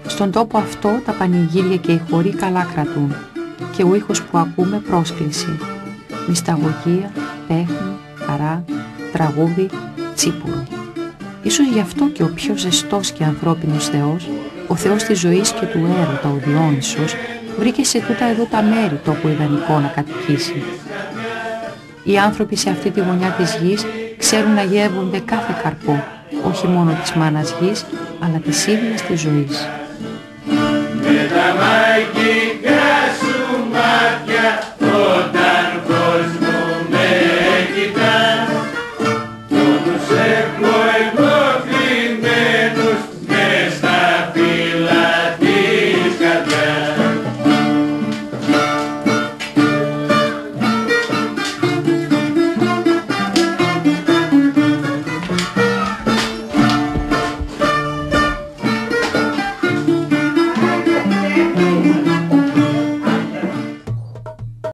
Στον τόπο αυτό τα πανηγύρια και οι χοροί καλά κρατούν και ο ήχος που ακούμε πρόσκληση, μυσταγωγία, τέχνη, χαρά, τραγούδι, τσίπουρο. Ίσως γι' αυτό και ο πιο ζεστός και ανθρώπινος θεός, ο θεός της ζωής και του έρωτα, ο Διόνυσος, βρήκε σε τούτα εδώ τα μέρη τόπο ιδανικό να κατοικήσει. Οι άνθρωποι σε αυτή τη γωνιά της γης ξέρουν να γεύονται κάθε καρπό, όχι μόνο της μάνας γης, αλλά της ίδιας της ζωής.